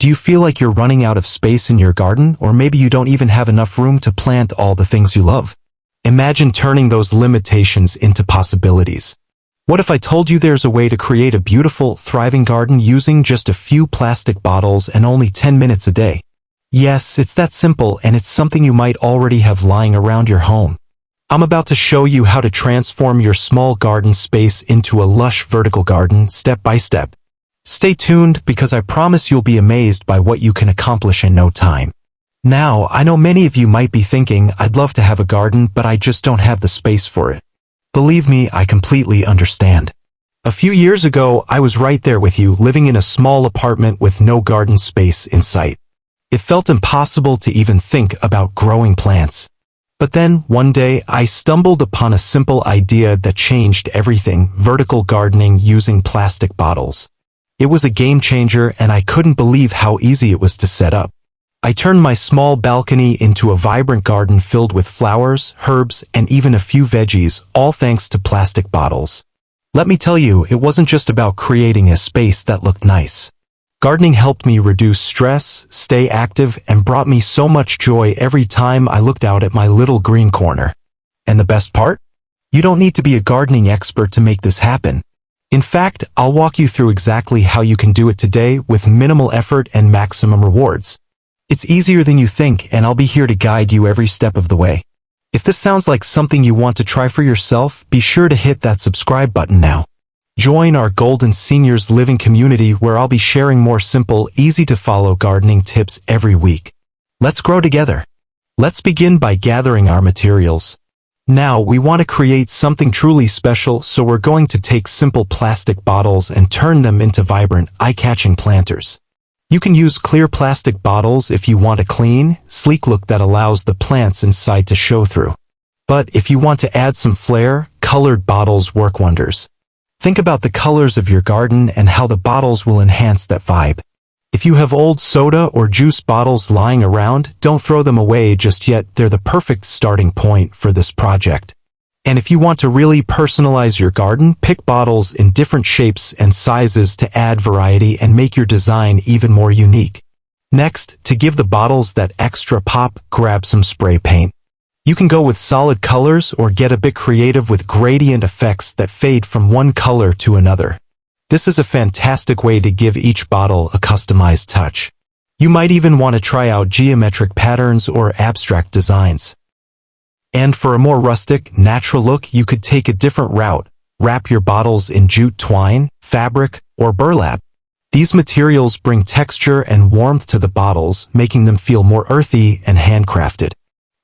Do you feel like you're running out of space in your garden, or maybe you don't even have enough room to plant all the things you love? Imagine turning those limitations into possibilities. What if I told you there's a way to create a beautiful, thriving garden using just a few plastic bottles and only 10 minutes a day? Yes, it's that simple, and it's something you might already have lying around your home. I'm about to show you how to transform your small garden space into a lush vertical garden step by step. Stay tuned because I promise you'll be amazed by what you can accomplish in no time. Now, I know many of you might be thinking, I'd love to have a garden, but I just don't have the space for it. Believe me, I completely understand. A few years ago, I was right there with you, living in a small apartment with no garden space in sight. It felt impossible to even think about growing plants. But then, one day, I stumbled upon a simple idea that changed everything: vertical gardening using plastic bottles. It was a game changer, and I couldn't believe how easy it was to set up. I turned my small balcony into a vibrant garden filled with flowers, herbs, and even a few veggies, all thanks to plastic bottles. Let me tell you, it wasn't just about creating a space that looked nice. Gardening helped me reduce stress, stay active, and brought me so much joy every time I looked out at my little green corner. And the best part? You don't need to be a gardening expert to make this happen. In fact, I'll walk you through exactly how you can do it today with minimal effort and maximum rewards. It's easier than you think, and I'll be here to guide you every step of the way. If this sounds like something you want to try for yourself, be sure to hit that subscribe button now. Join our Golden Seniors Living community where I'll be sharing more simple, easy-to-follow gardening tips every week. Let's grow together. Let's begin by gathering our materials. Now, we want to create something truly special, so we're going to take simple plastic bottles and turn them into vibrant, eye-catching planters. You can use clear plastic bottles if you want a clean, sleek look that allows the plants inside to show through. But if you want to add some flair, colored bottles work wonders. Think about the colors of your garden and how the bottles will enhance that vibe. If you have old soda or juice bottles lying around, don't throw them away just yet. They're the perfect starting point for this project. And if you want to really personalize your garden, pick bottles in different shapes and sizes to add variety and make your design even more unique. Next, to give the bottles that extra pop, grab some spray paint. You can go with solid colors or get a bit creative with gradient effects that fade from one color to another. This is a fantastic way to give each bottle a customized touch. You might even want to try out geometric patterns or abstract designs. And for a more rustic, natural look, you could take a different route. Wrap your bottles in jute twine, fabric, or burlap. These materials bring texture and warmth to the bottles, making them feel more earthy and handcrafted.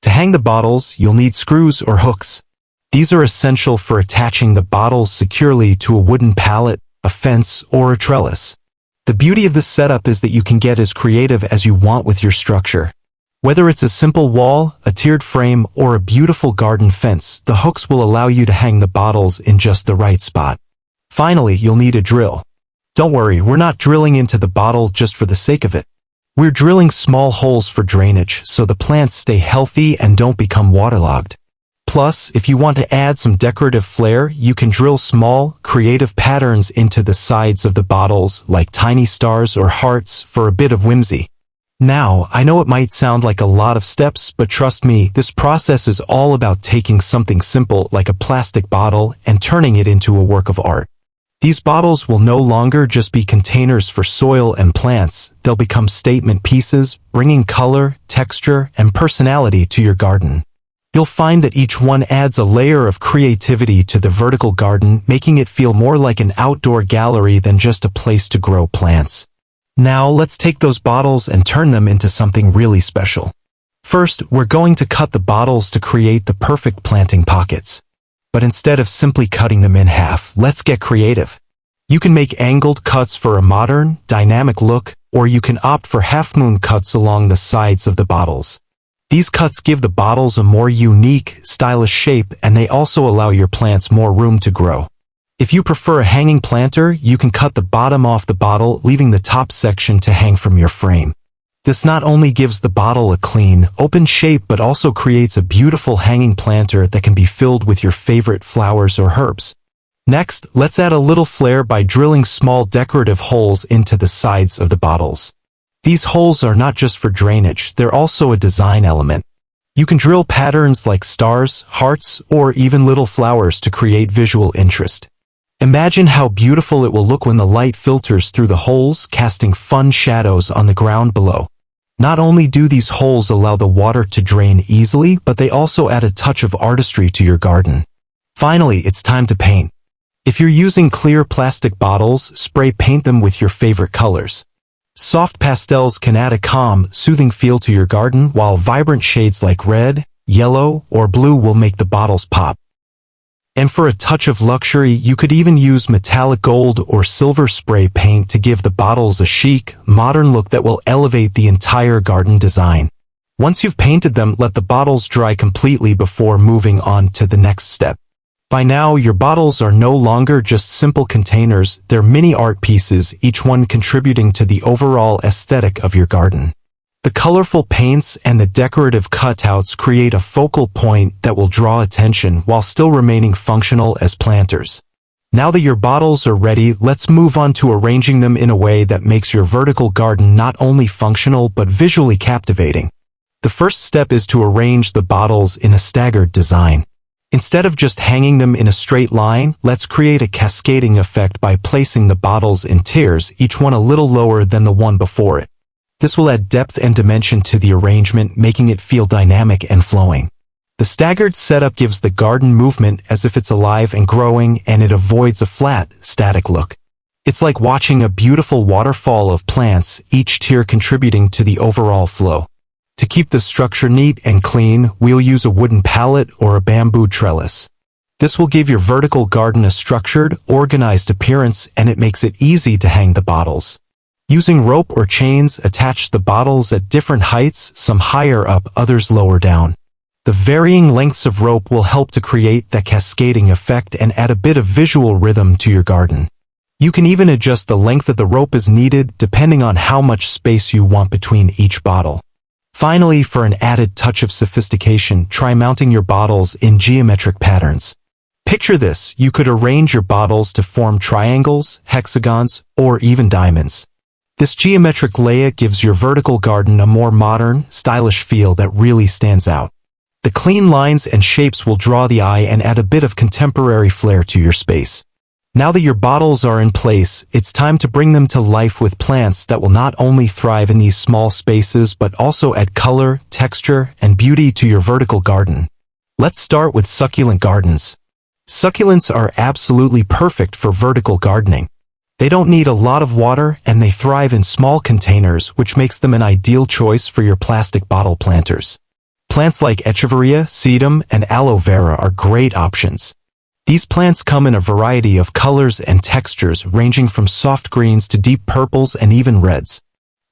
To hang the bottles, you'll need screws or hooks. These are essential for attaching the bottles securely to a wooden pallet, a fence, or a trellis. The beauty of this setup is that you can get as creative as you want with your structure. Whether it's a simple wall, a tiered frame, or a beautiful garden fence, the hooks will allow you to hang the bottles in just the right spot. Finally, you'll need a drill. Don't worry, we're not drilling into the bottle just for the sake of it. We're drilling small holes for drainage so the plants stay healthy and don't become waterlogged. Plus, if you want to add some decorative flair, you can drill small, creative patterns into the sides of the bottles, like tiny stars or hearts, for a bit of whimsy. Now, I know it might sound like a lot of steps, but trust me, this process is all about taking something simple like a plastic bottle and turning it into a work of art. These bottles will no longer just be containers for soil and plants, they'll become statement pieces, bringing color, texture, and personality to your garden. You'll find that each one adds a layer of creativity to the vertical garden, making it feel more like an outdoor gallery than just a place to grow plants. Now, let's take those bottles and turn them into something really special. First, we're going to cut the bottles to create the perfect planting pockets. But instead of simply cutting them in half, let's get creative. You can make angled cuts for a modern, dynamic look, or you can opt for half-moon cuts along the sides of the bottles. These cuts give the bottles a more unique, stylish shape, and they also allow your plants more room to grow. If you prefer a hanging planter, you can cut the bottom off the bottle, leaving the top section to hang from your frame. This not only gives the bottle a clean, open shape, but also creates a beautiful hanging planter that can be filled with your favorite flowers or herbs. Next, let's add a little flair by drilling small decorative holes into the sides of the bottles. These holes are not just for drainage, they're also a design element. You can drill patterns like stars, hearts, or even little flowers to create visual interest. Imagine how beautiful it will look when the light filters through the holes, casting fun shadows on the ground below. Not only do these holes allow the water to drain easily, but they also add a touch of artistry to your garden. Finally, it's time to paint. If you're using clear plastic bottles, spray paint them with your favorite colors. Soft pastels can add a calm, soothing feel to your garden, while vibrant shades like red, yellow, or blue will make the bottles pop. And for a touch of luxury, you could even use metallic gold or silver spray paint to give the bottles a chic, modern look that will elevate the entire garden design. Once you've painted them, let the bottles dry completely before moving on to the next step. By now, your bottles are no longer just simple containers, they're mini art pieces, each one contributing to the overall aesthetic of your garden. The colorful paints and the decorative cutouts create a focal point that will draw attention while still remaining functional as planters. Now that your bottles are ready, let's move on to arranging them in a way that makes your vertical garden not only functional but visually captivating. The first step is to arrange the bottles in a staggered design. Instead of just hanging them in a straight line, let's create a cascading effect by placing the bottles in tiers, each one a little lower than the one before it. This will add depth and dimension to the arrangement, making it feel dynamic and flowing. The staggered setup gives the garden movement as if it's alive and growing, and it avoids a flat, static look. It's like watching a beautiful waterfall of plants, each tier contributing to the overall flow. To keep the structure neat and clean, we'll use a wooden pallet or a bamboo trellis. This will give your vertical garden a structured, organized appearance, and it makes it easy to hang the bottles. Using rope or chains, attach the bottles at different heights, some higher up, others lower down. The varying lengths of rope will help to create that cascading effect and add a bit of visual rhythm to your garden. You can even adjust the length of the rope as needed, depending on how much space you want between each bottle. Finally, for an added touch of sophistication, try mounting your bottles in geometric patterns. Picture this: you could arrange your bottles to form triangles, hexagons, or even diamonds. This geometric layout gives your vertical garden a more modern, stylish feel that really stands out. The clean lines and shapes will draw the eye and add a bit of contemporary flair to your space. Now that your bottles are in place, it's time to bring them to life with plants that will not only thrive in these small spaces but also add color, texture, and beauty to your vertical garden. Let's start with succulent gardens. Succulents are absolutely perfect for vertical gardening. They don't need a lot of water, and they thrive in small containers, which makes them an ideal choice for your plastic bottle planters. Plants like echeveria, sedum, and aloe vera are great options. These plants come in a variety of colors and textures, ranging from soft greens to deep purples and even reds.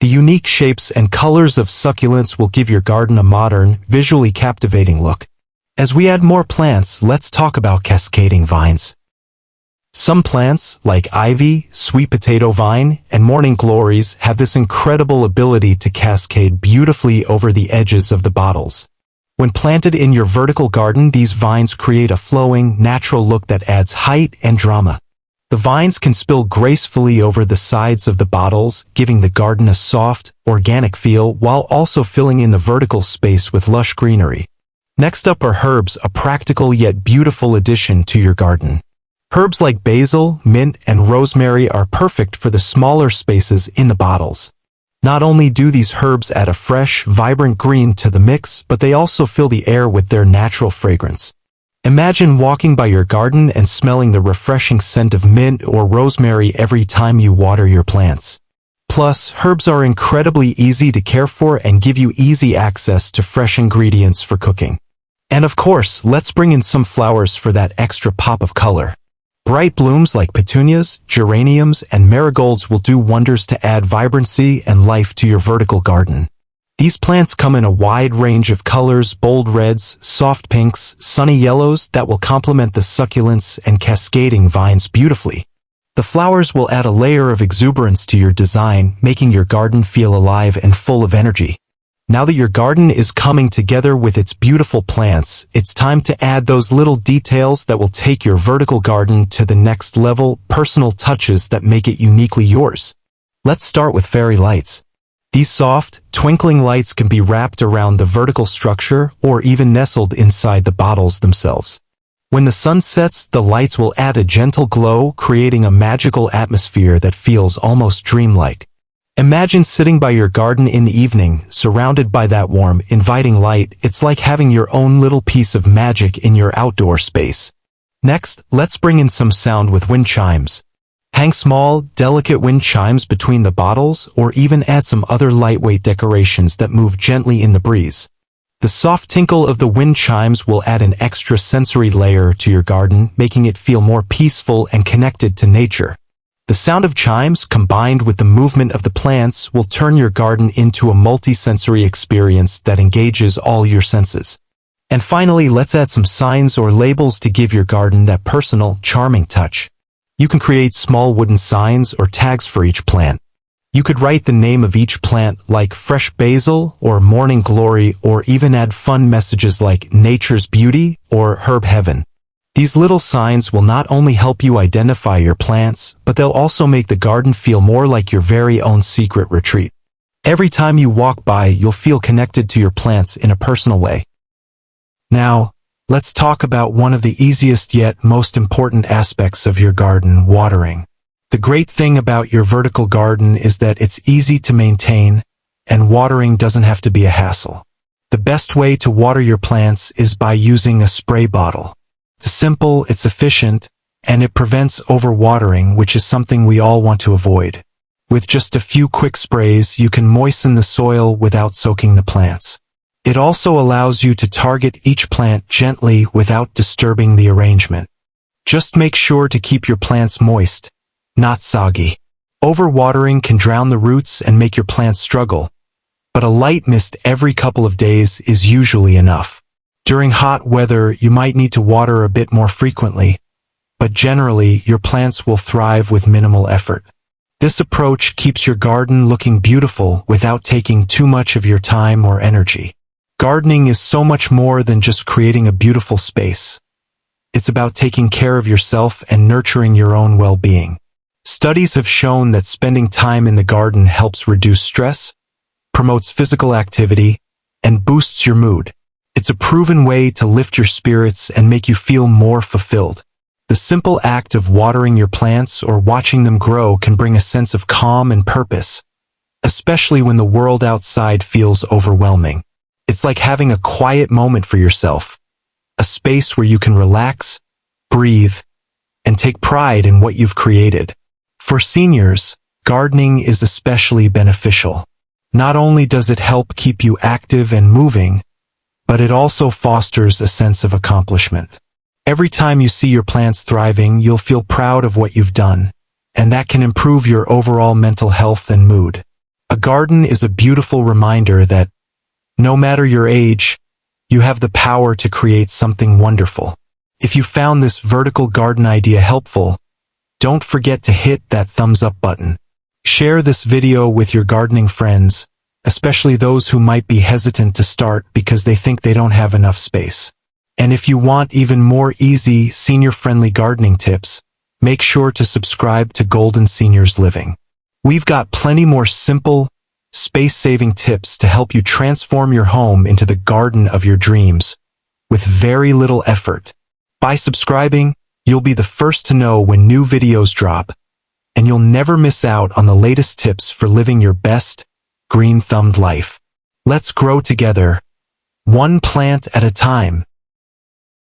The unique shapes and colors of succulents will give your garden a modern, visually captivating look. As we add more plants, let's talk about cascading vines. Some plants, like ivy, sweet potato vine, and morning glories, have this incredible ability to cascade beautifully over the edges of the bottles. When planted in your vertical garden, these vines create a flowing, natural look that adds height and drama. The vines can spill gracefully over the sides of the bottles, giving the garden a soft, organic feel while also filling in the vertical space with lush greenery. Next up are herbs, a practical yet beautiful addition to your garden. Herbs like basil, mint, and rosemary are perfect for the smaller spaces in the bottles. Not only do these herbs add a fresh, vibrant green to the mix, but they also fill the air with their natural fragrance. Imagine walking by your garden and smelling the refreshing scent of mint or rosemary every time you water your plants. Plus, herbs are incredibly easy to care for and give you easy access to fresh ingredients for cooking. And of course, let's bring in some flowers for that extra pop of color. Bright blooms like petunias, geraniums, and marigolds will do wonders to add vibrancy and life to your vertical garden. These plants come in a wide range of colors: bold reds, soft pinks, sunny yellows that will complement the succulents and cascading vines beautifully. The flowers will add a layer of exuberance to your design, making your garden feel alive and full of energy. Now that your garden is coming together with its beautiful plants, it's time to add those little details that will take your vertical garden to the next level, personal touches that make it uniquely yours. Let's start with fairy lights. These soft, twinkling lights can be wrapped around the vertical structure or even nestled inside the bottles themselves. When the sun sets, the lights will add a gentle glow, creating a magical atmosphere that feels almost dreamlike. Imagine sitting by your garden in the evening, surrounded by that warm, inviting light. It's like having your own little piece of magic in your outdoor space. Next, let's bring in some sound with wind chimes. Hang small, delicate wind chimes between the bottles, or even add some other lightweight decorations that move gently in the breeze. The soft tinkle of the wind chimes will add an extra sensory layer to your garden, making it feel more peaceful and connected to nature. The sound of chimes, combined with the movement of the plants, will turn your garden into a multi-sensory experience that engages all your senses. And finally, let's add some signs or labels to give your garden that personal, charming touch. You can create small wooden signs or tags for each plant. You could write the name of each plant like fresh basil or morning glory, or even add fun messages like nature's beauty or herb heaven. These little signs will not only help you identify your plants, but they'll also make the garden feel more like your very own secret retreat. Every time you walk by, you'll feel connected to your plants in a personal way. Now, let's talk about one of the easiest yet most important aspects of your garden: watering. The great thing about your vertical garden is that it's easy to maintain, and watering doesn't have to be a hassle. The best way to water your plants is by using a spray bottle. It's simple, it's efficient, and it prevents overwatering, which is something we all want to avoid. With just a few quick sprays, you can moisten the soil without soaking the plants. It also allows you to target each plant gently without disturbing the arrangement. Just make sure to keep your plants moist, not soggy. Overwatering can drown the roots and make your plants struggle, but a light mist every couple of days is usually enough. During hot weather, you might need to water a bit more frequently, but generally, your plants will thrive with minimal effort. This approach keeps your garden looking beautiful without taking too much of your time or energy. Gardening is so much more than just creating a beautiful space. It's about taking care of yourself and nurturing your own well-being. Studies have shown that spending time in the garden helps reduce stress, promotes physical activity, and boosts your mood. It's a proven way to lift your spirits and make you feel more fulfilled. The simple act of watering your plants or watching them grow can bring a sense of calm and purpose, especially when the world outside feels overwhelming. It's like having a quiet moment for yourself, a space where you can relax, breathe, and take pride in what you've created. For seniors, gardening is especially beneficial. Not only does it help keep you active and moving, but it also fosters a sense of accomplishment. Every time you see your plants thriving, you'll feel proud of what you've done, and that can improve your overall mental health and mood. A garden is a beautiful reminder that, no matter your age, you have the power to create something wonderful. If you found this vertical garden idea helpful, don't forget to hit that thumbs up button. Share this video with your gardening friends, especially those who might be hesitant to start because they think they don't have enough space. And if you want even more easy, senior-friendly gardening tips, make sure to subscribe to Golden Seniors Living. We've got plenty more simple, space-saving tips to help you transform your home into the garden of your dreams with very little effort. By subscribing, you'll be the first to know when new videos drop, and you'll never miss out on the latest tips for living your best, green-thumbed life. Let's grow together, one plant at a time.